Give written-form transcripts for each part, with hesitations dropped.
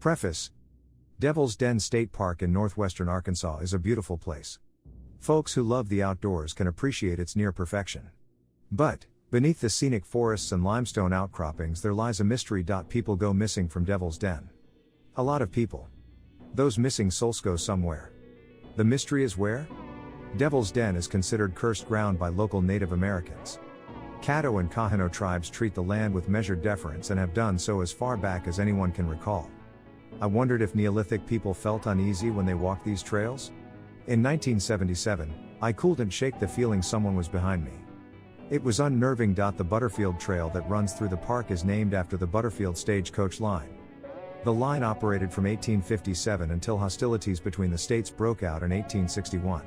Preface. Devil's Den State Park in northwestern Arkansas is a beautiful place. Folks who love the outdoors can appreciate its near perfection. But, beneath the scenic forests and limestone outcroppings there lies a mystery. People go missing from Devil's Den. A lot of people. Those missing souls go somewhere. The mystery is where? Devil's Den is considered cursed ground by local Native Americans. Caddo and Kahino tribes treat the land with measured deference and have done so as far back as anyone can recall. I wondered if Neolithic people felt uneasy when they walked these trails? In 1977, I couldn't shake the feeling someone was behind me. It was unnerving. The Butterfield Trail that runs through the park is named after the Butterfield stagecoach line. The line operated from 1857 until hostilities between the states broke out in 1861.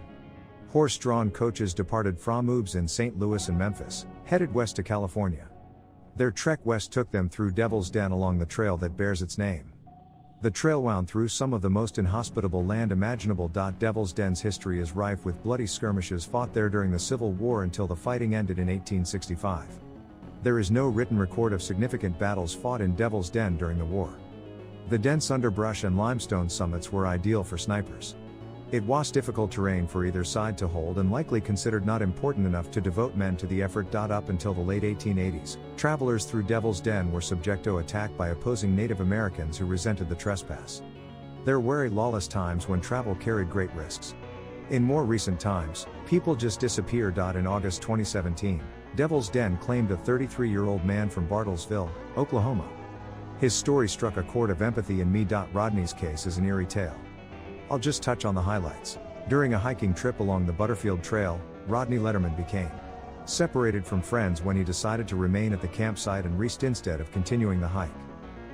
Horse-drawn coaches departed from UFOs in St. Louis and Memphis, headed west to California. Their trek west took them through Devil's Den along the trail that bears its name. The trail wound through some of the most inhospitable land imaginable. Devil's Den's history is rife with bloody skirmishes fought there during the Civil War until the fighting ended in 1865. There is no written record of significant battles fought in Devil's Den during the war. The dense underbrush and limestone summits were ideal for snipers. It was difficult terrain for either side to hold and likely considered not important enough to devote men to the effort. Up until the late 1880s, travelers through Devil's Den were subject to attack by opposing Native Americans who resented the trespass. There were lawless times when travel carried great risks. In more recent times, people just disappear. In August 2017, Devil's Den claimed a 33-year-old man from Bartlesville, Oklahoma. His story struck a chord of empathy in me. Rodney's case is an eerie tale. I'll just touch on the highlights. During a hiking trip along the Butterfield Trail, Rodney Letterman became separated from friends when he decided to remain at the campsite and rest instead of continuing the hike.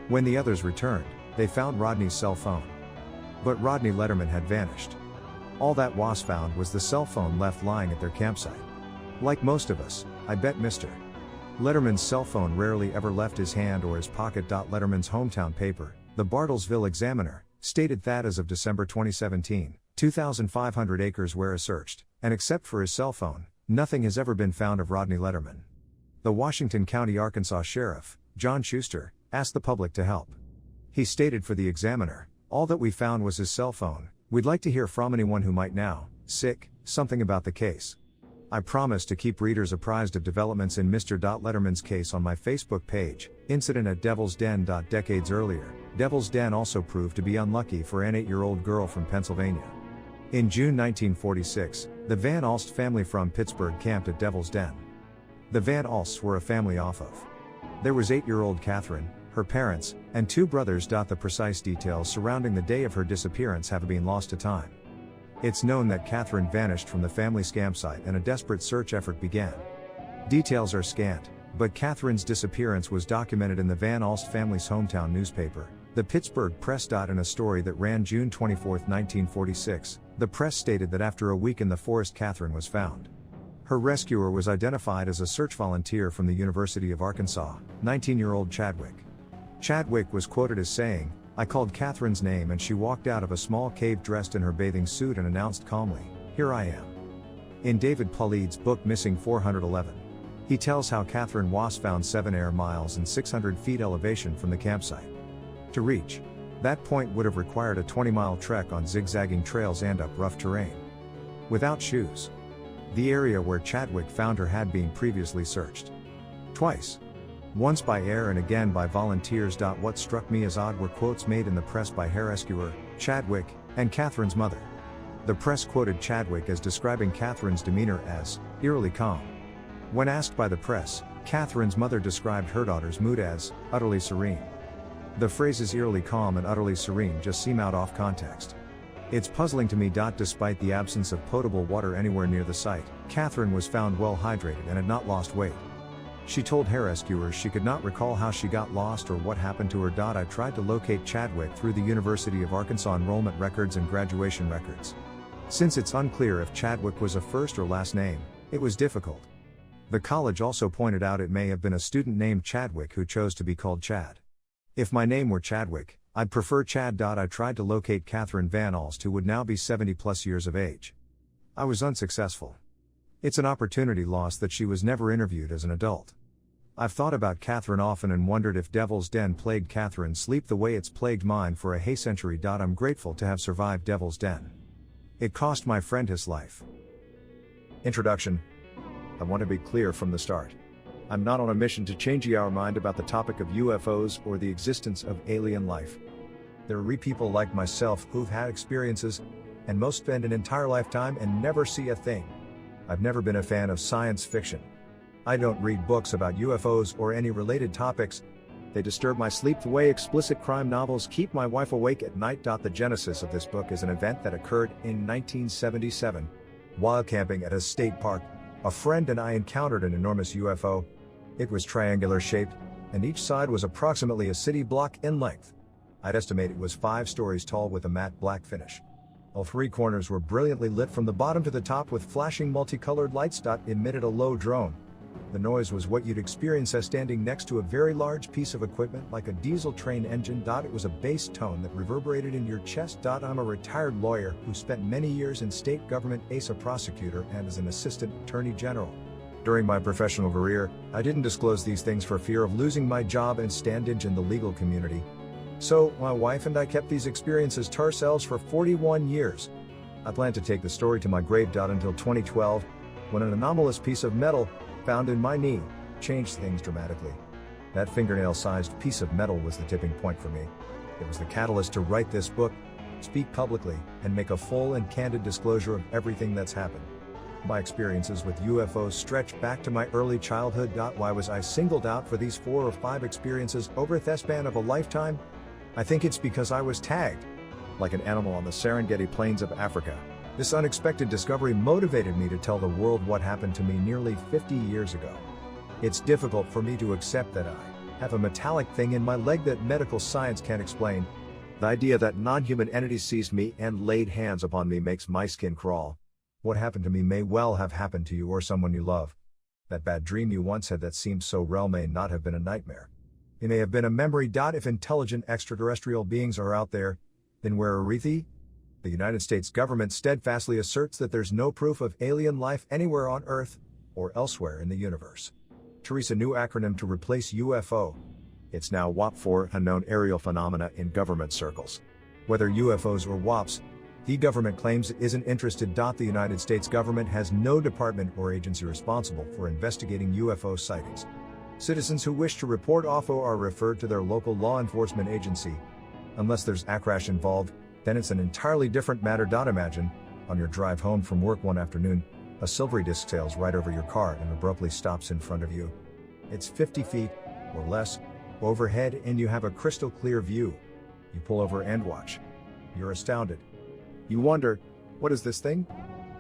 When the others returned, they found Rodney's cell phone. But Rodney Letterman had vanished. All that was found was the cell phone left lying at their campsite. Like most of us, I bet Mr. Letterman's cell phone rarely ever left his hand or his pocket. Letterman's hometown paper, the Bartlesville Examiner, stated that as of December 2017, 2,500 acres were searched, and except for his cell phone, nothing has ever been found of Rodney Letterman. The Washington County, Arkansas Sheriff, John Schuster, asked the public to help. He stated for the Examiner, "All that we found was his cell phone. We'd like to hear from anyone who might know something about the case." I promise to keep readers apprised of developments in Mr. Letterman's case on my Facebook page, Incident at Devil's Den. Decades earlier, Devil's Den also proved to be unlucky for an 8-year-old girl from Pennsylvania. In June 1946, the Van Alst family from Pittsburgh camped at Devil's Den. The Van Alsts were a family of. There was 8-year-old Catherine, her parents, and 2 brothers. The precise details surrounding the day of her disappearance have been lost to time. It's known that Catherine vanished from the family's campsite and a desperate search effort began. Details are scant, but Catherine's disappearance was documented in the Van Alst family's hometown newspaper, the Pittsburgh Press. In a story that ran June 24, 1946, the press stated that after a week in the forest Catherine was found. Her rescuer was identified as a search volunteer from the University of Arkansas, 19-year-old Chadwick. Chadwick was quoted as saying, "I called Catherine's name and she walked out of a small cave dressed in her bathing suit and announced calmly, 'Here I am.'" In David Paulide's book Missing 411, he tells how Catherine was found 7 air miles and 600 feet elevation from the campsite. To reach that point would have required a 20-mile trek on zigzagging trails and up rough terrain. Without shoes. The area where Chadwick found her had been previously searched. Twice. Once by air and again by volunteers. What struck me as odd were quotes made in the press by her rescuer, Chadwick, and Catherine's mother. The press quoted Chadwick as describing Catherine's demeanor as eerily calm. When asked by the press, Catherine's mother described her daughter's mood as utterly serene. The phrases eerily calm and utterly serene just seem out of context. It's puzzling to me. Despite the absence of potable water anywhere near the site, Catherine was found well hydrated and had not lost weight. She told her rescuers she could not recall how she got lost or what happened to her. I tried to locate Chadwick through the University of Arkansas enrollment records and graduation records. Since it's unclear if Chadwick was a first or last name, it was difficult. The college also pointed out it may have been a student named Chadwick who chose to be called Chad. If my name were Chadwick, I'd prefer Chad. I tried to locate Catherine Van Alst, who would now be 70+ years of age. I was unsuccessful. It's an opportunity lost that she was never interviewed as an adult. I've thought about Catherine often and wondered if Devil's Den plagued Catherine's sleep the way it's plagued mine for a century. I'm grateful to have survived Devil's Den. It cost my friend his life. Introduction. I want to be clear from the start. I'm not on a mission to change our mind about the topic of UFOs or the existence of alien life. There are people like myself who've had experiences, and most spend an entire lifetime and never see a thing. I've never been a fan of science fiction. I don't read books about UFOs or any related topics. They disturb my sleep the way explicit crime novels keep my wife awake at night. The genesis of this book is an event that occurred in 1977. While camping at a state park, a friend and I encountered an enormous UFO. It was triangular shaped, and each side was approximately a city block in length. I'd estimate it was 5 stories tall with a matte black finish. All 3 corners were brilliantly lit from the bottom to the top with flashing multicolored lights. Emitted a low drone. The noise was what you'd experience as standing next to a very large piece of equipment like a diesel train engine. It was a bass tone that reverberated in your chest. I'm a retired lawyer who spent many years in state government as a prosecutor and as an assistant attorney general. During my professional career, I didn't disclose these things for fear of losing my job and standing in the legal community. So, my wife and I kept these experiences to ourselves for 41 years. I planned to take the story to my grave. Until 2012, when an anomalous piece of metal, found in my knee, changed things dramatically. That fingernail-sized piece of metal was the tipping point for me. It was the catalyst to write this book, speak publicly, and make a full and candid disclosure of everything that's happened. My experiences with UFOs stretch back to my early childhood. Why was I singled out for these 4 or 5 experiences over the span of a lifetime? I think it's because I was tagged like an animal on the Serengeti plains of Africa. This unexpected discovery motivated me to tell the world what happened to me nearly 50 years ago. It's difficult for me to accept that I have a metallic thing in my leg that medical science can't explain. The idea that non-human entities seized me and laid hands upon me makes my skin crawl. What happened to me may well have happened to you or someone you love. That bad dream you once had that seemed so real may not have been a nightmare. It may have been a memory. If intelligent extraterrestrial beings are out there, then where are they? The United States government steadfastly asserts that there's no proof of alien life anywhere on Earth, or elsewhere in the universe. Teresa, new acronym to replace UFO. It's now WAP for Unknown Aerial Phenomena in government circles. Whether UFOs or WAPs, the government claims it isn't interested. The United States government has no department or agency responsible for investigating UFO sightings. Citizens who wish to report UFO are referred to their local law enforcement agency. Unless there's a crash involved, then it's an entirely different matter. Imagine, on your drive home from work one afternoon, a silvery disc sails right over your car and abruptly stops in front of you. It's 50 feet, or less, overhead and you have a crystal clear view. You pull over and watch. You're astounded. You wonder, what is this thing?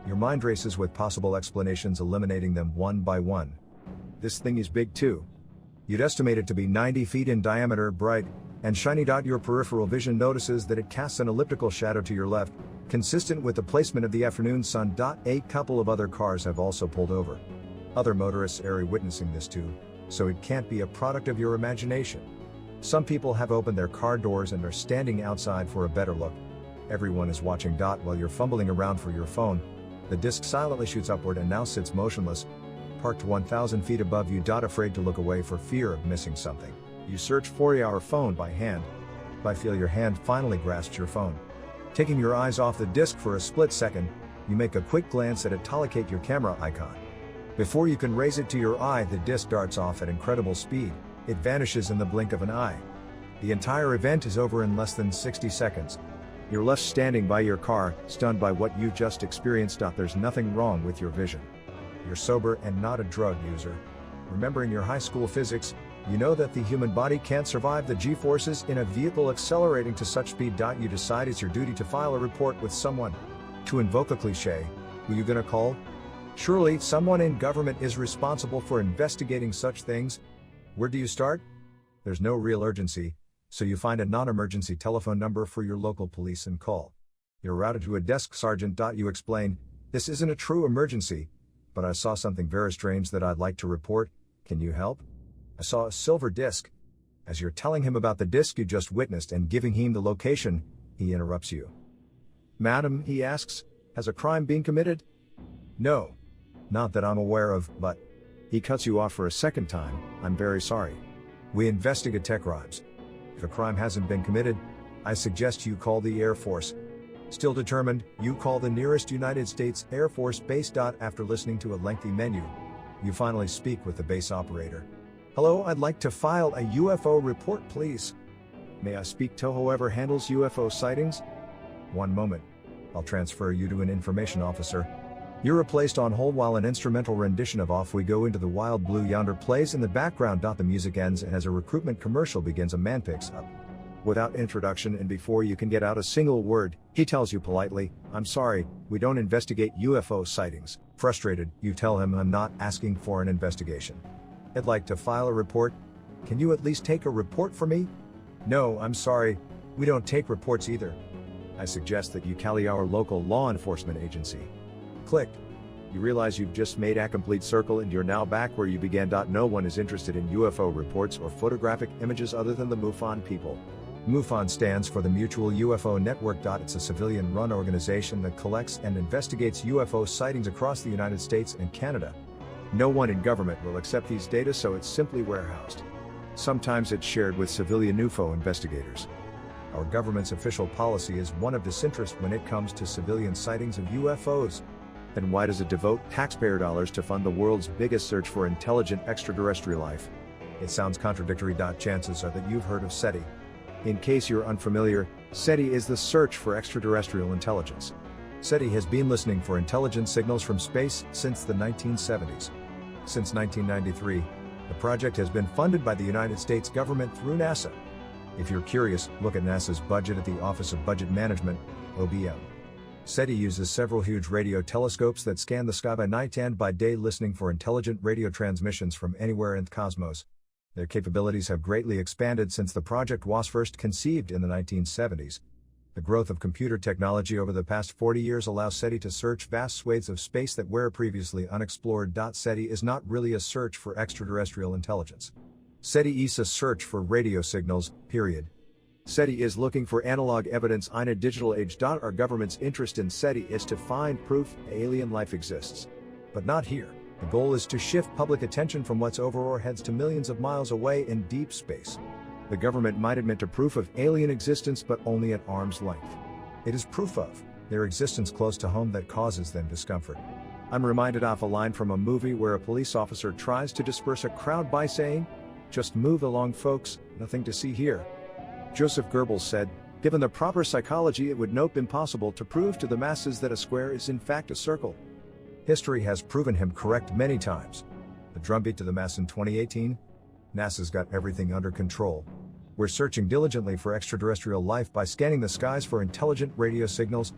Your mind races with possible explanations, eliminating them one by one. This thing is big too. You'd estimate it to be 90 feet in diameter, bright and shiny. Your peripheral vision notices that it casts an elliptical shadow to your left, consistent with the placement of the afternoon sun. A couple of other cars have also pulled over. Other motorists are witnessing this too, so it can't be a product of your imagination. Some people have opened their car doors and are standing outside for a better look. Everyone is watching. While you're fumbling around for your phone, the disc silently shoots upward and now sits motionless, parked 1,000 feet above you. Afraid to look away for fear of missing something, you search for your phone by hand. Feel your hand finally grasps your phone. Taking your eyes off the disc for a split second, you make a quick glance at it to locate your camera icon. Before you can raise it to your eye, the disc darts off at incredible speed. It vanishes in the blink of an eye. The entire event is over in less than 60 seconds. You're left standing by your car, stunned by what you just experienced. There's nothing wrong with your vision. You're sober and not a drug user. Remembering your high school physics, you know that the human body can't survive the g-forces in a vehicle accelerating to such speed. You decide it's your duty to file a report with someone. To invoke a cliche, who you gonna call? Surely, someone in government is responsible for investigating such things. Where do you start? There's no real urgency, so you find a non-emergency telephone number for your local police and call. You're routed to a desk sergeant. You explain, this isn't a true emergency, but I saw something very strange that I'd like to report. Can you help? I saw a silver disc. As you're telling him about the disc you just witnessed and giving him the location, he interrupts you. Madam, he asks, has a crime been committed? No. Not that I'm aware of, but He cuts you off for a second time. I'm very sorry. We investigate tech crimes. If a crime hasn't been committed, I suggest you call the Air Force. Still determined, you call the nearest United States Air Force base. After listening to a lengthy menu, you finally speak with the base operator. Hello, I'd like to file a UFO report, please. May I speak to whoever handles UFO sightings? One moment. I'll transfer you to an information officer. You're placed on hold while an instrumental rendition of Off We Go Into the Wild Blue Yonder plays in the background. The music ends and as a recruitment commercial begins, a man picks up. Without introduction and before you can get out a single word, he tells you politely, I'm sorry, we don't investigate UFO sightings. Frustrated, you tell him, I'm not asking for an investigation. I'd like to file a report. Can you at least take a report for me? No, I'm sorry, we don't take reports either. I suggest that you call our local law enforcement agency. Click. You realize you've just made a complete circle and you're now back where you began. No one is interested in UFO reports or photographic images other than the MUFON people. MUFON stands for the Mutual UFO Network. It's a civilian-run organization that collects and investigates UFO sightings across the United States and Canada. No one in government will accept these data, so it's simply warehoused. Sometimes it's shared with civilian UFO investigators. Our government's official policy is one of disinterest when it comes to civilian sightings of UFOs. Then why does it devote taxpayer dollars to fund the world's biggest search for intelligent extraterrestrial life? It sounds contradictory. Chances are that you've heard of SETI. In case you're unfamiliar, SETI is the search for extraterrestrial intelligence. SETI has been listening for intelligence signals from space since the 1970s. Since 1993, the project has been funded by the United States government through NASA. If you're curious, look at NASA's budget at the Office of Budget Management, OBM. SETI uses several huge radio telescopes that scan the sky by night and by day, listening for intelligent radio transmissions from anywhere in the cosmos. Their capabilities have greatly expanded since the project was first conceived in the 1970s. The growth of computer technology over the past 40 years allows SETI to search vast swathes of space that were previously unexplored. SETI is not really a search for extraterrestrial intelligence. SETI is a search for radio signals, period. SETI is looking for analog evidence in a digital age. Our government's interest in SETI is to find proof alien life exists. But not here. The goal is to shift public attention from what's over our heads to millions of miles away in deep space. The government might admit to proof of alien existence, but only at arm's length. It is proof of their existence close to home that causes them discomfort. I'm reminded of a line from a movie where a police officer tries to disperse a crowd by saying, "Just move along, folks, nothing to see here." Joseph Goebbels said, given the proper psychology, it would not be impossible to prove to the masses that a square is in fact a circle. History has proven him correct many times. The drumbeat to the mass in 2018? NASA's got everything under control. We're searching diligently for extraterrestrial life by scanning the skies for intelligent radio signals.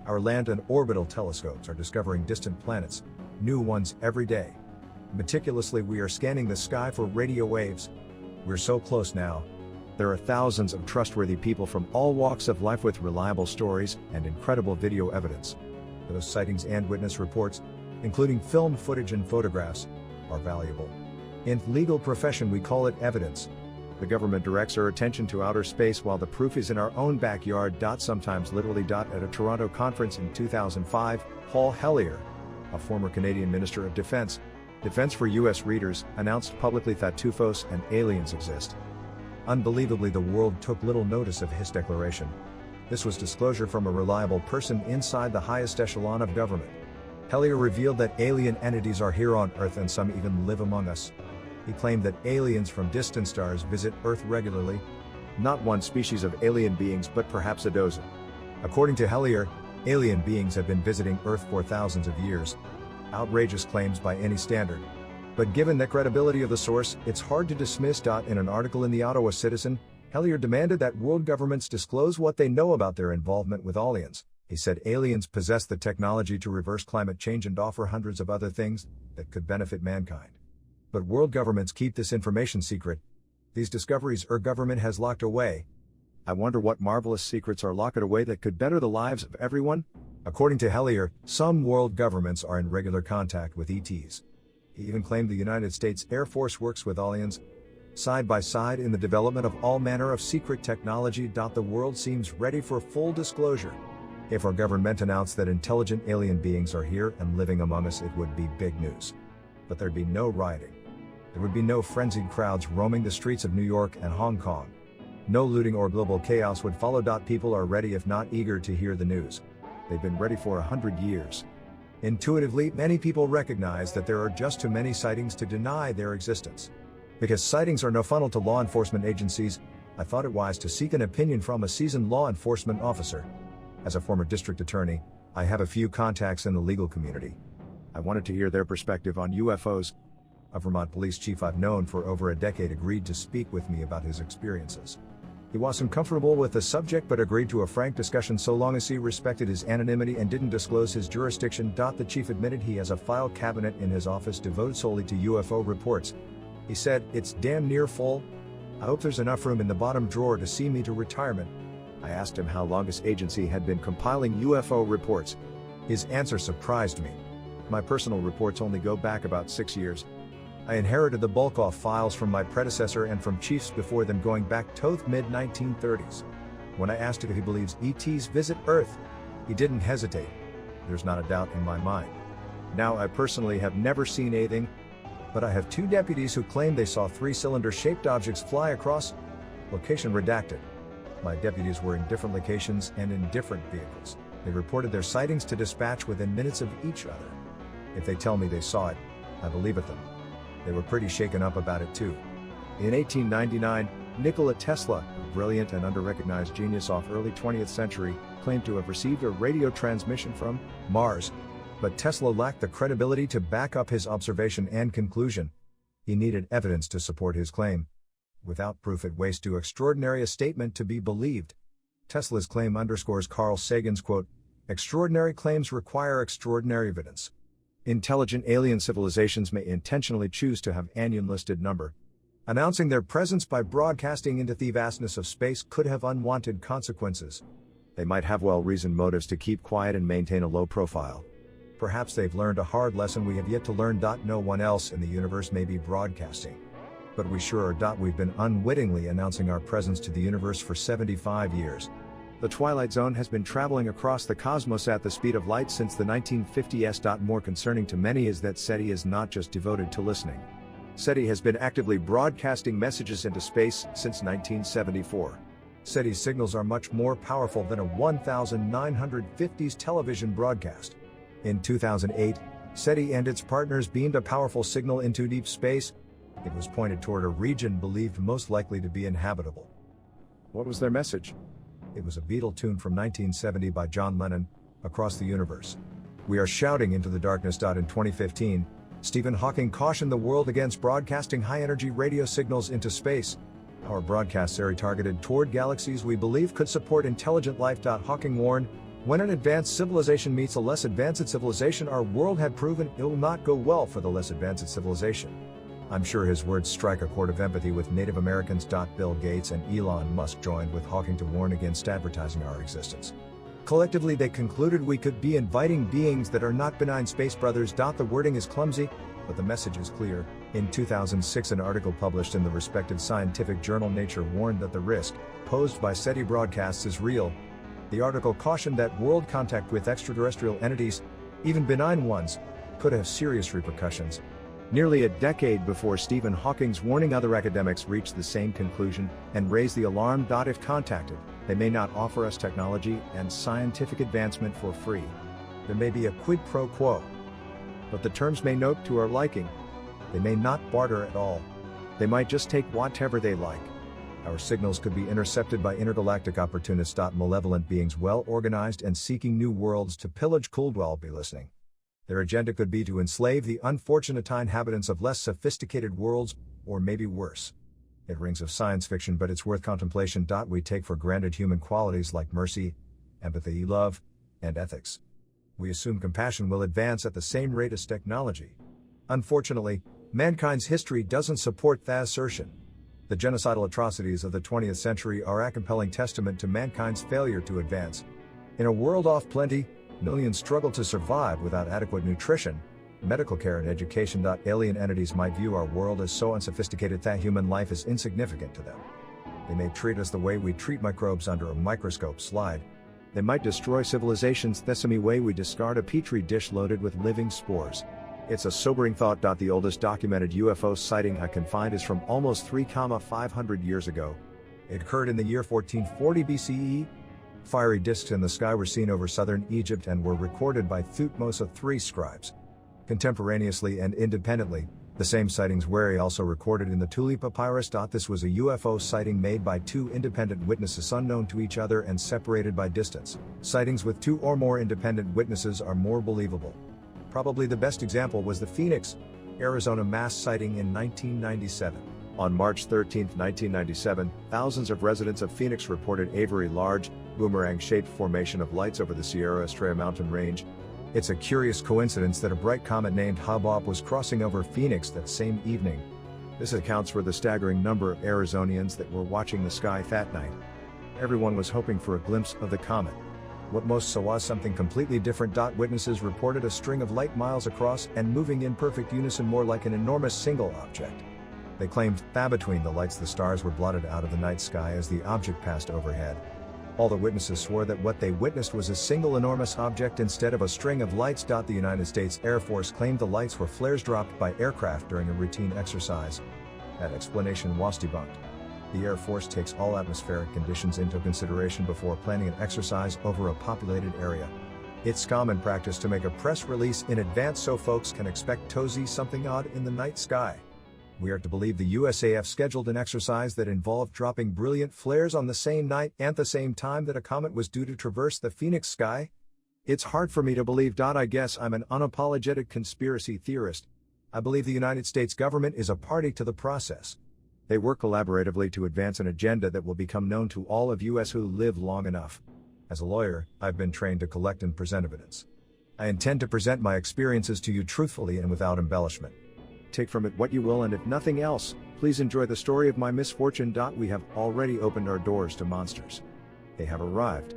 Our land and orbital telescopes are discovering distant planets, new ones every day. Meticulously, we are scanning the sky for radio waves. We're so close now. There are thousands of trustworthy people from all walks of life with reliable stories and incredible video evidence. Those sightings and witness reports, including film footage and photographs, are valuable. In the legal profession, we call it evidence. The government directs our attention to outer space while the proof is in our own backyard. Sometimes literally. At a Toronto conference in 2005, Paul Hellyer, a former Canadian Minister of Defense for U.S. readers, announced publicly that UFOs and aliens exist. Unbelievably, the world took little notice of his declaration. This was disclosure from a reliable person inside the highest echelon of government. Hellyer revealed that alien entities are here on Earth and some even live among us. He claimed that aliens from distant stars visit Earth regularly. Not one species of alien beings, but perhaps a dozen. According to Hellyer, alien beings have been visiting Earth for thousands of years. Outrageous claims by any standard. But given the credibility of the source, it's hard to dismiss. In an article in the Ottawa Citizen, Hellyer demanded that world governments disclose what they know about their involvement with aliens. He said aliens possess the technology to reverse climate change and offer hundreds of other things that could benefit mankind. But world governments keep this information secret. These discoveries our government has locked away. I wonder what marvelous secrets are locked away that could better the lives of everyone? According to Hellyer, some world governments are in regular contact with ETs. He even claimed the United States Air Force works with aliens side by side in the development of all manner of secret technology. The world seems ready for full disclosure. If our government announced that intelligent alien beings are here and living among us, it would be big news. but there'd be no rioting. There would be no frenzied crowds roaming the streets of New York and Hong Kong. No looting or global chaos would follow. People are ready, if not eager, to hear the news. They've been ready for 100 years. Intuitively, many people recognize that there are just too many sightings to deny their existence. Because sightings are no funnel to law enforcement agencies, I thought it wise to seek an opinion from a seasoned law enforcement officer. As a former district attorney, I have a few contacts in the legal community. I wanted to hear their perspective on UFOs. A Vermont police chief I've known for over a decade agreed to speak with me about his experiences. He wasn't comfortable with the subject but agreed to a frank discussion so long as he respected his anonymity and didn't disclose his jurisdiction. The chief admitted he has a file cabinet in his office devoted solely to UFO reports. He said, "It's damn near full. I hope there's enough room in the bottom drawer to see me to retirement." I asked him how long his agency had been compiling UFO reports. His answer surprised me. "My personal reports only go back about 6 years. I inherited the bulk of files from my predecessor and from chiefs before them going back to the mid-1930s. When I asked if he believes ETs visit Earth, he didn't hesitate. There's not a doubt in my mind. Now, I personally have never seen anything, but I have 2 deputies who claim they saw 3 cylinder-shaped objects fly across. Location redacted. My deputies were in different locations and in different vehicles. They reported their sightings to dispatch within minutes of each other. If they tell me they saw it, I believe it them. They were pretty shaken up about it too." In 1899, Nikola Tesla, a brilliant and under-recognized genius of early 20th century, claimed to have received a radio transmission from Mars. But Tesla lacked the credibility to back up his observation and conclusion. He needed evidence to support his claim. Without proof, it wastes too extraordinary a statement to be believed. Tesla's claim underscores Carl Sagan's quote, "Extraordinary claims require extraordinary evidence." Intelligent alien civilizations may intentionally choose to have an unlisted number. Announcing their presence by broadcasting into the vastness of space could have unwanted consequences. They might have well-reasoned motives to keep quiet and maintain a low profile. Perhaps they've learned a hard lesson we have yet to learn. No one else in the universe may be broadcasting. But we sure are. We've been unwittingly announcing our presence to the universe for 75 years. The Twilight Zone has been traveling across the cosmos at the speed of light since the 1950s. More concerning to many is that SETI is not just devoted to listening. SETI has been actively broadcasting messages into space since 1974. SETI's signals are much more powerful than a 1950s television broadcast. In 2008, SETI and its partners beamed a powerful signal into deep space. It was pointed toward a region believed most likely to be inhabitable. What was their message? It was a Beatle tune from 1970 by John Lennon, "Across the Universe." "We are shouting into the darkness." In 2015, Stephen Hawking cautioned the world against broadcasting high-energy radio signals into space. "Our broadcasts are targeted toward galaxies we believe could support intelligent life." Hawking warned, "When an advanced civilization meets a less advanced civilization, our world had proven it will not go well for the less advanced civilization." I'm sure his words strike a chord of empathy with Native Americans. Bill Gates and Elon Musk joined with Hawking to warn against advertising our existence. Collectively, they concluded we could be inviting beings that are not benign space brothers. The wording is clumsy, but the message is clear. In 2006, an article published in the respected scientific journal Nature warned that the risk posed by SETI broadcasts is real. The article cautioned that world contact with extraterrestrial entities, even benign ones, could have serious repercussions. Nearly a decade before Stephen Hawking's warning, other academics reached the same conclusion and raised the alarm. If contacted, they may not offer us technology and scientific advancement for free. There may be a quid pro quo. But the terms may not to our liking. They may not barter at all. They might just take whatever they like. Our signals could be intercepted by intergalactic opportunists. Malevolent beings well organized and seeking new worlds to pillage could well be listening. Their agenda could be to enslave the unfortunate inhabitants of less sophisticated worlds, or maybe worse. It rings of science fiction, but it's worth contemplation. We take for granted human qualities like mercy, empathy, love, and ethics. We assume compassion will advance at the same rate as technology. Unfortunately, mankind's history doesn't support that assertion. The genocidal atrocities of the 20th century are a compelling testament to mankind's failure to advance. In a world of plenty, millions struggle to survive without adequate nutrition, medical care, and education. Alien entities might view our world as so unsophisticated that human life is insignificant to them. They may treat us the way we treat microbes under a microscope slide. They might destroy civilizations the same way we discard a petri dish loaded with living spores. It's a sobering thought. The oldest documented UFO sighting I can find is from almost 3,500 years ago. It occurred in the year 1440 BCE. Fiery discs in the sky were seen over southern Egypt and were recorded by Thutmose III scribes. Contemporaneously and independently, the same sightings were also recorded in the Thule Papyrus. This was a UFO sighting made by two independent witnesses unknown to each other and separated by distance. Sightings with two or more independent witnesses are more believable. Probably the best example was the Phoenix, Arizona mass sighting in 1997. On March 13, 1997, thousands of residents of Phoenix reported a very large, boomerang-shaped formation of lights over the Sierra Estrella mountain range. It's a curious coincidence that a bright comet named Hale-Bopp was crossing over Phoenix that same evening. This accounts for the staggering number of Arizonians that were watching the sky that night. Everyone was hoping for a glimpse of the comet. What most saw was something completely different. Witnesses reported a string of light miles across and moving in perfect unison, more like an enormous single object. They claimed that between the lights the stars were blotted out of the night sky as the object passed overhead. All the witnesses swore that what they witnessed was a single enormous object instead of a string of lights. The United States Air Force claimed the lights were flares dropped by aircraft during a routine exercise. That explanation was debunked. The Air Force takes all atmospheric conditions into consideration before planning an exercise over a populated area. It's common practice to make a press release in advance so folks can expect to see something odd in the night sky. We are to believe the USAF scheduled an exercise that involved dropping brilliant flares on the same night and the same time that a comet was due to traverse the Phoenix sky. It's hard for me to believe. I guess I'm an unapologetic conspiracy theorist. I believe the United States government is a party to the process. They work collaboratively to advance an agenda that will become known to all of us who live long enough. As a lawyer, I've been trained to collect and present evidence. I intend to present my experiences to you truthfully and without embellishment. Take from it what you will, and if nothing else, please enjoy the story of my misfortune. We have already opened our doors to monsters. They have arrived.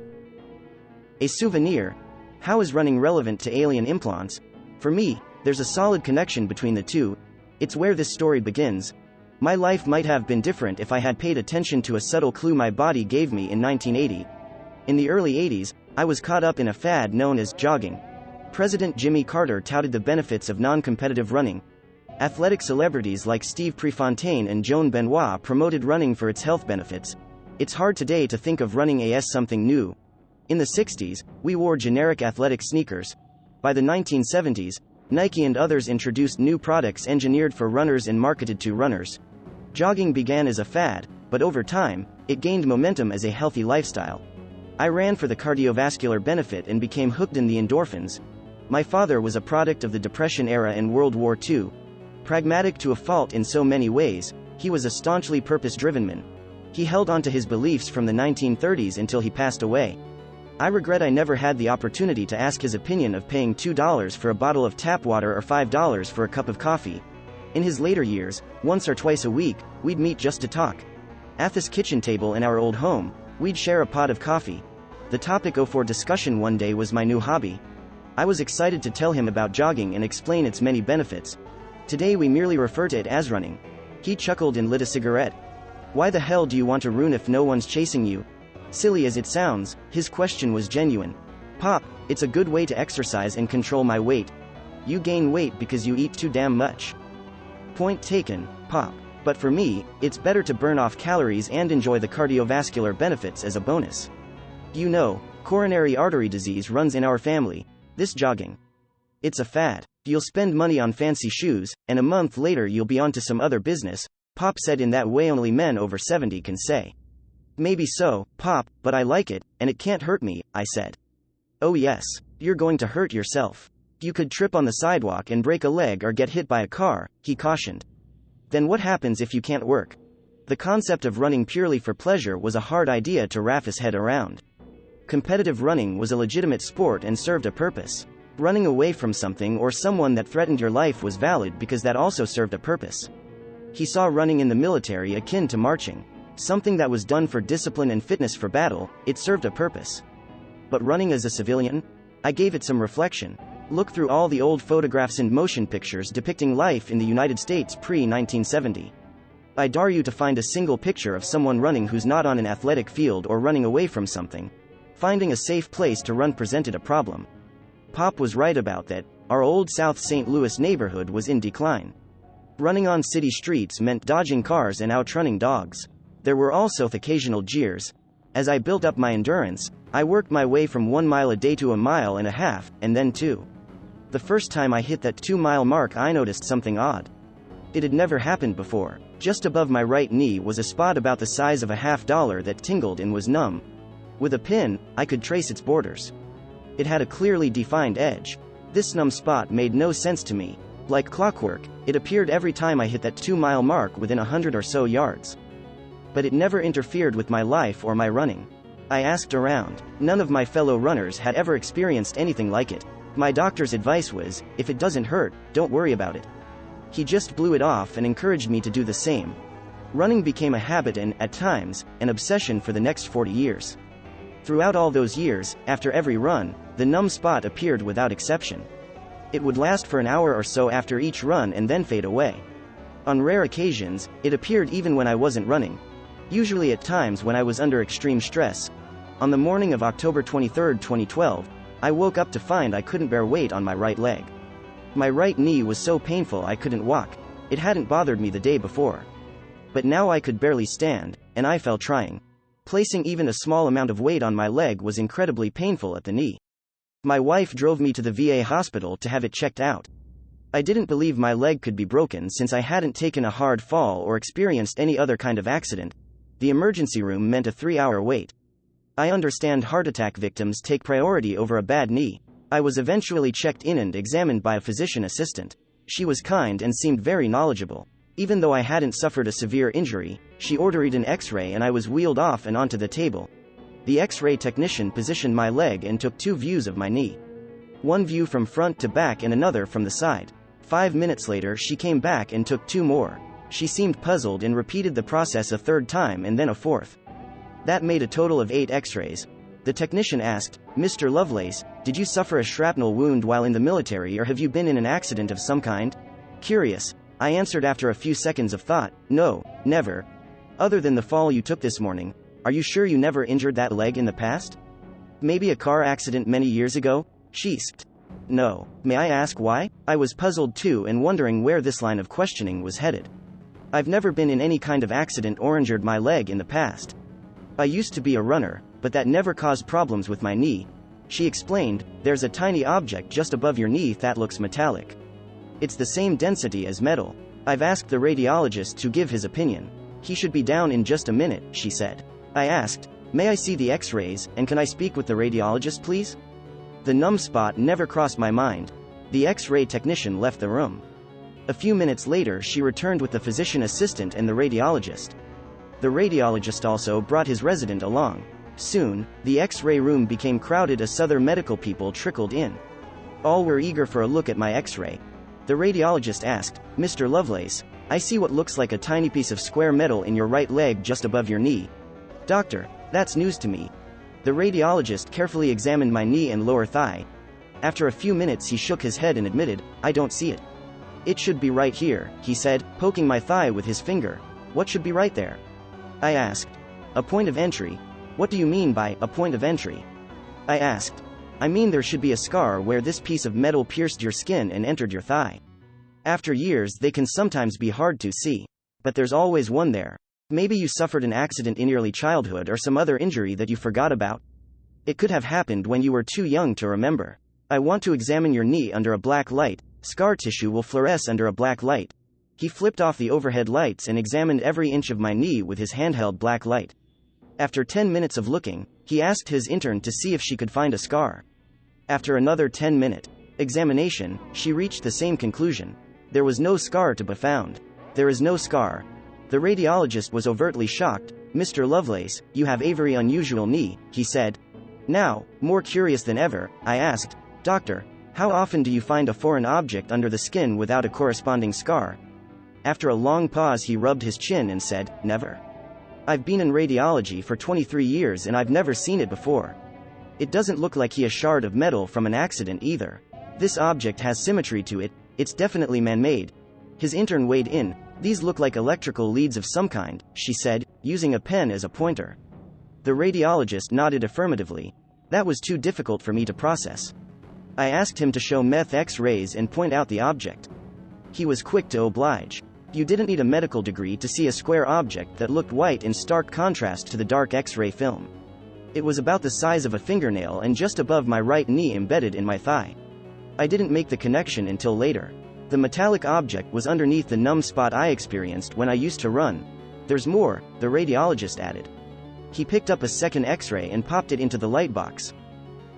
A souvenir? How is running relevant to alien implants? For me, there's a solid connection between the two. It's where this story begins. My life might have been different if I had paid attention to a subtle clue my body gave me in 1980. In the early 80s, I was caught up in a fad known as jogging. President Jimmy Carter touted the benefits of non-competitive running. Athletic celebrities like Steve Prefontaine and Joan Benoit promoted running for its health benefits. It's hard today to think of running as something new. In the 60s, we wore generic athletic sneakers. By the 1970s, Nike and others introduced new products engineered for runners and marketed to runners. Jogging began as a fad, but over time, it gained momentum as a healthy lifestyle. I ran for the cardiovascular benefit and became hooked in the endorphins. My father was a product of the Depression era and World War II. Pragmatic to a fault in so many ways, he was a staunchly purpose-driven man. He held on to his beliefs from the 1930s until he passed away. I regret I never had the opportunity to ask his opinion of paying $2 for a bottle of tap water or $5 for a cup of coffee. In his later years, once or twice a week, we'd meet just to talk. At this kitchen table in our old home, we'd share a pot of coffee. The topic for discussion one day was my new hobby. I was excited to tell him about jogging and explain its many benefits. Today we merely refer to it as running. He chuckled and lit a cigarette. Why the hell do you want to run if no one's chasing you? Silly as it sounds, his question was genuine. Pop, it's a good way to exercise and control my weight. You gain weight because you eat too damn much. Point taken, Pop. But for me, it's better to burn off calories and enjoy the cardiovascular benefits as a bonus. You know, coronary artery disease runs in our family. This jogging. It's a fad. You'll spend money on fancy shoes, and a month later you'll be on to some other business, Pop said in that way only men over 70 can say. Maybe so, Pop, but I like it, and it can't hurt me, I said. Oh yes, you're going to hurt yourself. You could trip on the sidewalk and break a leg or get hit by a car, he cautioned. Then what happens if you can't work? The concept of running purely for pleasure was a hard idea to wrap his head around. Competitive running was a legitimate sport and served a purpose. Running away from something or someone that threatened your life was valid because that also served a purpose. He saw running in the military akin to marching. Something that was done for discipline and fitness for battle, it served a purpose. But running as a civilian? I gave it some reflection. Look through all the old photographs and motion pictures depicting life in the United States pre-1970. I dare you to find a single picture of someone running who's not on an athletic field or running away from something. Finding a safe place to run presented a problem. Pop was right about that. our old South St. Louis neighborhood was in decline. Running on city streets meant dodging cars and outrunning dogs. There were also occasional jeers. As I built up my endurance, I worked my way from 1 mile a day to 1.5 miles, and then 2. The first time I hit that 2-mile mark, I noticed something odd. It had never happened before. Just above my right knee was a spot about the size of a $50 that tingled and was numb. With a pin, I could trace its borders. It had a clearly defined edge. This numb spot made no sense to me. Like clockwork, it appeared every time I hit that 2-mile mark within 100 or so yards. But it never interfered with my life or my running. I asked around. None of my fellow runners had ever experienced anything like it. My doctor's advice was, if it doesn't hurt, don't worry about it. He just blew it off and encouraged me to do the same. Running became a habit and, at times, an obsession for the next 40 years. Throughout all those years, after every run, the numb spot appeared without exception. It would last for an hour or so after each run and then fade away. On rare occasions, it appeared even when I wasn't running. Usually at times when I was under extreme stress. On the morning of October 23, 2012, I woke up to find I couldn't bear weight on my right leg. My right knee was so painful I couldn't walk. It hadn't bothered me the day before. But now I could barely stand, and I fell trying. Placing even a small amount of weight on my leg was incredibly painful at the knee. My wife drove me to the VA hospital to have it checked out. I didn't believe my leg could be broken since I hadn't taken a hard fall or experienced any other kind of accident. The emergency room meant a 3-hour wait. I understand heart attack victims take priority over a bad knee. I was eventually checked in and examined by a physician assistant. She was kind and seemed very knowledgeable. Even though I hadn't suffered a severe injury, she ordered an X-ray and I was wheeled off and onto the table. The X-ray technician positioned my leg and took 2 views of my knee. One view from front to back and another from the side. 5 minutes later she came back and took 2 more. She seemed puzzled and repeated the process a 3rd time and then a 4th. That made a total of 8 X-rays. The technician asked, "Mr. Lovelace, did you suffer a shrapnel wound while in the military or have you been in an accident of some kind?" Curious, I answered after a few seconds of thought, "No, never. Other than the fall you took this morning, are you sure you never injured that leg in the past? Maybe a car accident many years ago?" She asked. "No. May I ask why?" I was puzzled too and wondering where this line of questioning was headed. "I've never been in any kind of accident or injured my leg in the past. I used to be a runner, but that never caused problems with my knee." She explained, "There's a tiny object just above your knee that looks metallic. It's the same density as metal. I've asked the radiologist to give his opinion. He should be down in just a minute," she said. I asked, "May I see the X-rays, and can I speak with the radiologist please?" The numb spot never crossed my mind. The X-ray technician left the room. A few minutes later she returned with the physician assistant and the radiologist. The radiologist also brought his resident along. Soon, the X-ray room became crowded as other medical people trickled in. All were eager for a look at my X-ray. The radiologist asked, "Mr. Lovelace, I see what looks like a tiny piece of square metal in your right leg just above your knee." "Doctor, that's news to me." The radiologist carefully examined my knee and lower thigh. After a few minutes he shook his head and admitted, "I don't see it." "It should be right here," he said, poking my thigh with his finger. "What should be right there?" I asked. "A point of entry." "What do you mean by a point of entry?" I asked. "I mean there should be a scar where this piece of metal pierced your skin and entered your thigh. After years they can sometimes be hard to see. But there's always one there. Maybe you suffered an accident in early childhood or some other injury that you forgot about. It could have happened when you were too young to remember. I want to examine your knee under a black light. Scar tissue will fluoresce under a black light." He flipped off the overhead lights and examined every inch of my knee with his handheld black light. After 10 minutes of looking, he asked his intern to see if she could find a scar. After another 10-minute examination, she reached the same conclusion. There was no scar to be found. "There is no scar." The radiologist was overtly shocked. "Mr. Lovelace, you have a very unusual knee," he said. Now, more curious than ever, I asked, "Doctor, how often do you find a foreign object under the skin without a corresponding scar?" After a long pause he rubbed his chin and said, "Never. I've been in radiology for 23 years and I've never seen it before. It doesn't look like a shard of metal from an accident either. This object has symmetry to it, it's definitely man-made." His intern weighed in. "These look like electrical leads of some kind," she said, using a pen as a pointer. The radiologist nodded affirmatively. That was too difficult for me to process. I asked him to show meth X-rays and point out the object. He was quick to oblige. You didn't need a medical degree to see a square object that looked white in stark contrast to the dark X-ray film. It was about the size of a fingernail and just above my right knee embedded in my thigh. I didn't make the connection until later. The metallic object was underneath the numb spot I experienced when I used to run. There's more, the radiologist added. He picked up a second X-ray and popped it into the light box.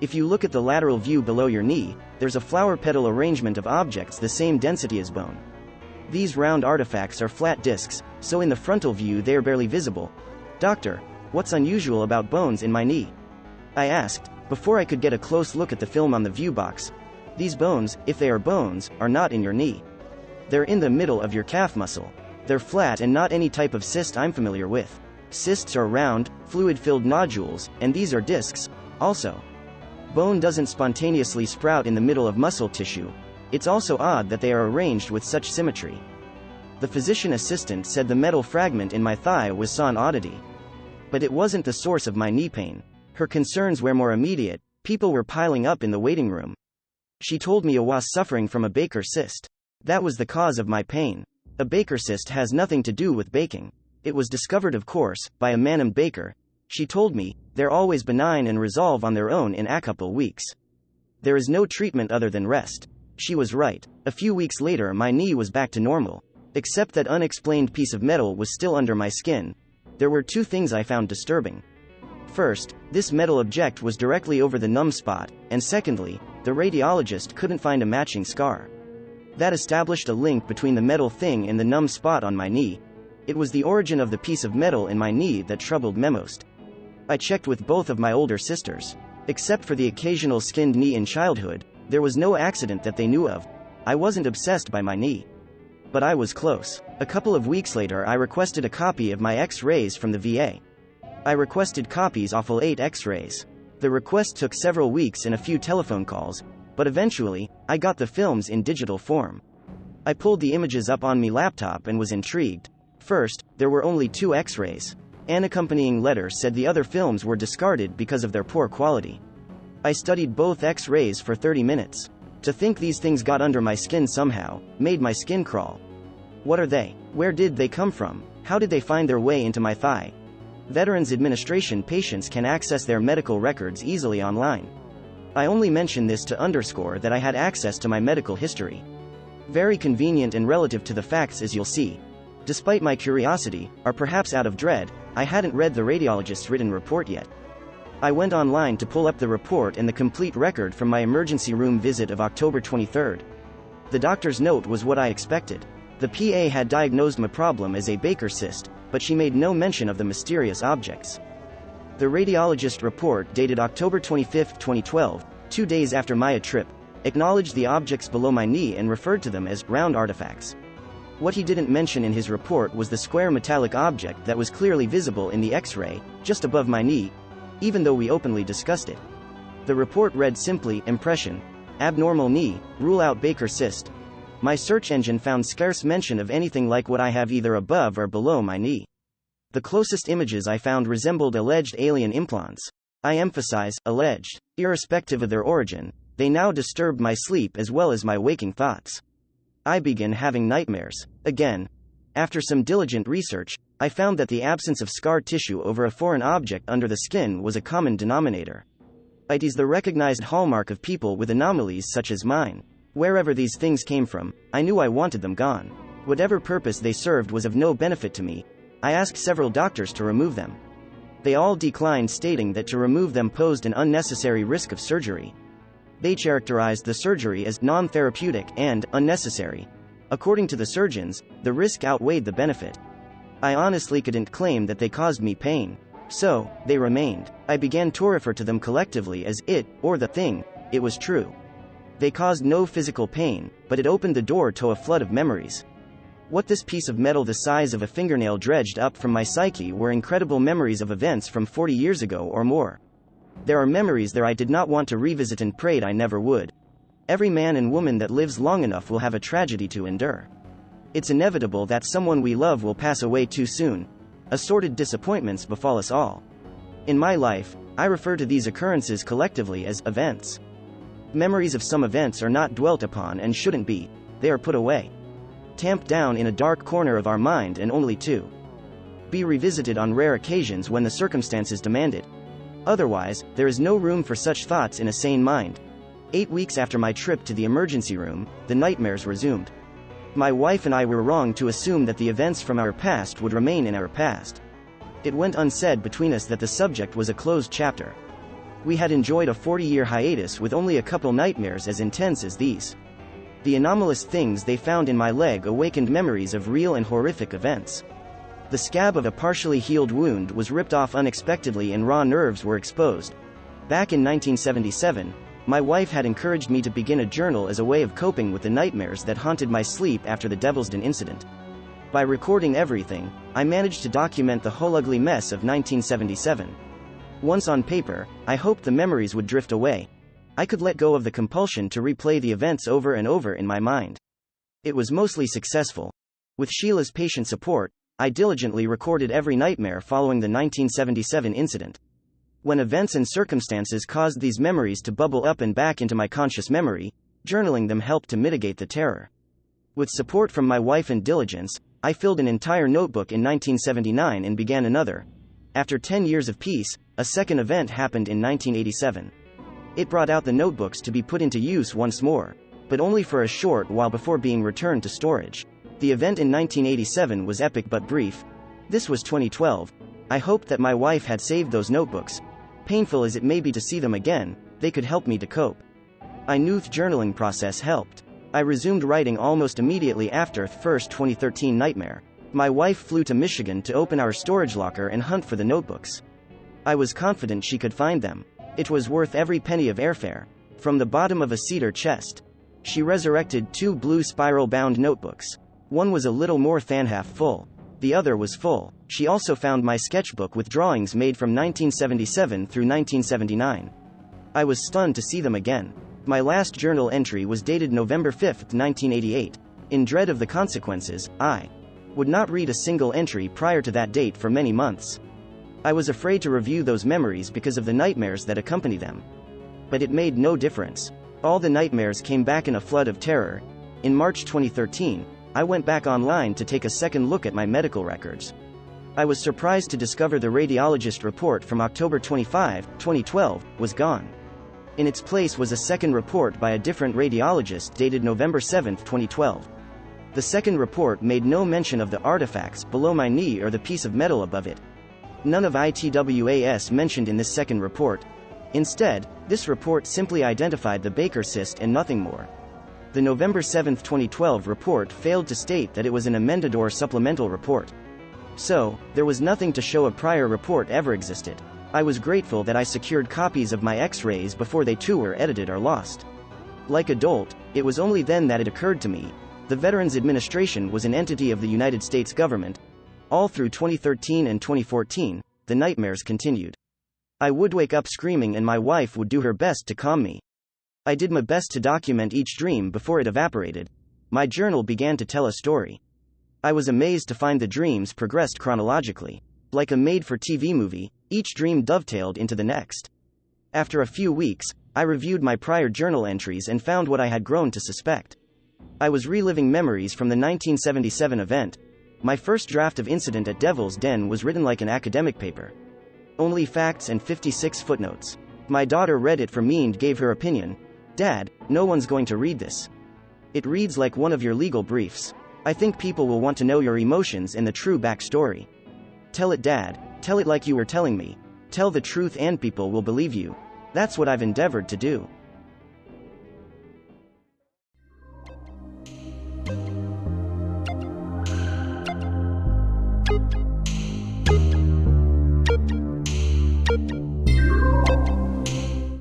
If you look at the lateral view below your knee, there's a flower petal arrangement of objects the same density as bone. These round artifacts are flat discs, so in the frontal view they are barely visible. Doctor, what's unusual about bones in my knee? I asked, before I could get a close look at the film on the view box. These bones, if they are bones, are not in your knee. They're in the middle of your calf muscle. They're flat and not any type of cyst I'm familiar with. Cysts are round, fluid-filled nodules, and these are discs, also. Bone doesn't spontaneously sprout in the middle of muscle tissue. It's also odd that they are arranged with such symmetry. The physician assistant said the metal fragment in my thigh was an oddity. But it wasn't the source of my knee pain. Her concerns were more immediate. People were piling up in the waiting room. She told me I was suffering from a Baker cyst. That was the cause of my pain. A Baker cyst has nothing to do with baking. It was discovered, of course, by a man named Baker. She told me, they're always benign and resolve on their own in a couple weeks. There is no treatment other than rest. She was right. A few weeks later my knee was back to normal. Except that unexplained piece of metal was still under my skin. There were two things I found disturbing. First, this metal object was directly over the numb spot, and secondly, the radiologist couldn't find a matching scar. That established a link between the metal thing and the numb spot on my knee. It was the origin of the piece of metal in my knee that troubled me most. I checked with both of my older sisters. Except for the occasional skinned knee in childhood, there was no accident that they knew of. I wasn't obsessed by my knee. But I was close. A couple of weeks later I requested a copy of my X-rays from the VA. I requested copies of all 8 X-rays. The request took several weeks and a few telephone calls, but eventually, I got the films in digital form. I pulled the images up on my laptop and was intrigued. First, there were only 2 X-rays. An accompanying letter said the other films were discarded because of their poor quality. I studied both X-rays for 30 minutes. To think these things got under my skin somehow, made my skin crawl. What are they? Where did they come from? How did they find their way into my thigh? Veterans Administration patients can access their medical records easily online. I only mention this to underscore that I had access to my medical history. Very convenient and relative to the facts, as you'll see. Despite my curiosity, or perhaps out of dread, I hadn't read the radiologist's written report yet. I went online to pull up the report and the complete record from my emergency room visit of October 23rd. The doctor's note was what I expected. The PA had diagnosed my problem as a Baker cyst, but she made no mention of the mysterious objects. The radiologist report, dated October 25, 2012, 2 days after my trip, acknowledged the objects below my knee and referred to them as round artifacts. What he didn't mention in his report was the square metallic object that was clearly visible in the X-ray, just above my knee, even though we openly discussed it. The report read simply, impression, abnormal knee, rule out Baker cyst. My search engine found scarce mention of anything like what I have either above or below my knee. The closest images I found resembled alleged alien implants. I emphasize, alleged. Irrespective of their origin, they now disturbed my sleep as well as my waking thoughts. I began having nightmares. Again. After some diligent research, I found that the absence of scar tissue over a foreign object under the skin was a common denominator. It is the recognized hallmark of people with anomalies such as mine. Wherever these things came from, I knew I wanted them gone. Whatever purpose they served was of no benefit to me. I asked several doctors to remove them. They all declined, stating that to remove them posed an unnecessary risk of surgery. They characterized the surgery as non-therapeutic and unnecessary. According to the surgeons, the risk outweighed the benefit. I honestly couldn't claim that they caused me pain. So, they remained. I began to refer to them collectively as it, or the thing. It was true. They caused no physical pain, but it opened the door to a flood of memories. What this piece of metal the size of a fingernail dredged up from my psyche were incredible memories of events from 40 years ago or more. There are memories there I did not want to revisit and prayed I never would. Every man and woman that lives long enough will have a tragedy to endure. It's inevitable that someone we love will pass away too soon. Assorted disappointments befall us all. In my life, I refer to these occurrences collectively as events. Memories of some events are not dwelt upon and shouldn't be, they are put away. Tamped down in a dark corner of our mind and only to be revisited on rare occasions when the circumstances demand it. Otherwise, there is no room for such thoughts in a sane mind. 8 weeks after my trip to the emergency room, the nightmares resumed. My wife and I were wrong to assume that the events from our past would remain in our past. It went unsaid between us that the subject was a closed chapter. We had enjoyed a 40-year hiatus with only a couple nightmares as intense as these. The anomalous things they found in my leg awakened memories of real and horrific events. The scab of a partially healed wound was ripped off unexpectedly and raw nerves were exposed. Back in 1977, my wife had encouraged me to begin a journal as a way of coping with the nightmares that haunted my sleep after the Devil's Den incident. By recording everything, I managed to document the whole ugly mess of 1977. Once on paper, I hoped the memories would drift away. I could let go of the compulsion to replay the events over and over in my mind. It was mostly successful. With Sheila's patient support, I diligently recorded every nightmare following the 1977 incident. When events and circumstances caused these memories to bubble up and back into my conscious memory, journaling them helped to mitigate the terror. With support from my wife and diligence, I filled an entire notebook in 1979 and began another. After 10 years of peace, a second event happened in 1987. It brought out the notebooks to be put into use once more, but only for a short while before being returned to storage. The event in 1987 was epic but brief. This was 2012. I hoped that my wife had saved those notebooks. Painful as it may be to see them again, they could help me to cope. I knew the journaling process helped. I resumed writing almost immediately after the first 2013 nightmare. My wife flew to Michigan to open our storage locker and hunt for the notebooks. I was confident she could find them. It was worth every penny of airfare. From the bottom of a cedar chest, she resurrected 2 blue spiral-bound notebooks. One was a little more than half full. The other was full. She also found my sketchbook with drawings made from 1977 through 1979. I was stunned to see them again. My last journal entry was dated November 5, 1988. In dread of the consequences, I would not read a single entry prior to that date for many months. I was afraid to review those memories because of the nightmares that accompany them. But it made no difference. All the nightmares came back in a flood of terror. In March 2013, I went back online to take a second look at my medical records. I was surprised to discover the radiologist report from October 25, 2012, was gone. In its place was a second report by a different radiologist dated November 7, 2012. The second report made no mention of the artifacts below my knee or the piece of metal above it. None of ITWAS mentioned in this second report. Instead, this report simply identified the Baker cyst and nothing more. The November 7, 2012 report failed to state that it was an amended or supplemental report. So, there was nothing to show a prior report ever existed. I was grateful that I secured copies of my X-rays before they too were edited or lost. Like a dolt, it was only then that it occurred to me. The Veterans Administration was an entity of the United States government. All through 2013 and 2014, the nightmares continued. I would wake up screaming and my wife would do her best to calm me. I did my best to document each dream before it evaporated. My journal began to tell a story. I was amazed to find the dreams progressed chronologically. Like a made-for-TV movie, each dream dovetailed into the next. After a few weeks, I reviewed my prior journal entries and found what I had grown to suspect. I was reliving memories from the 1977 event. My first draft of Incident at Devil's Den was written like an academic paper. Only facts and 56 footnotes. My daughter read it for me and gave her opinion. "Dad, no one's going to read this. It reads like one of your legal briefs. I think people will want to know your emotions and the true backstory." "Tell it, Dad. Tell it like you were telling me. Tell the truth and people will believe you." That's what I've endeavored to do.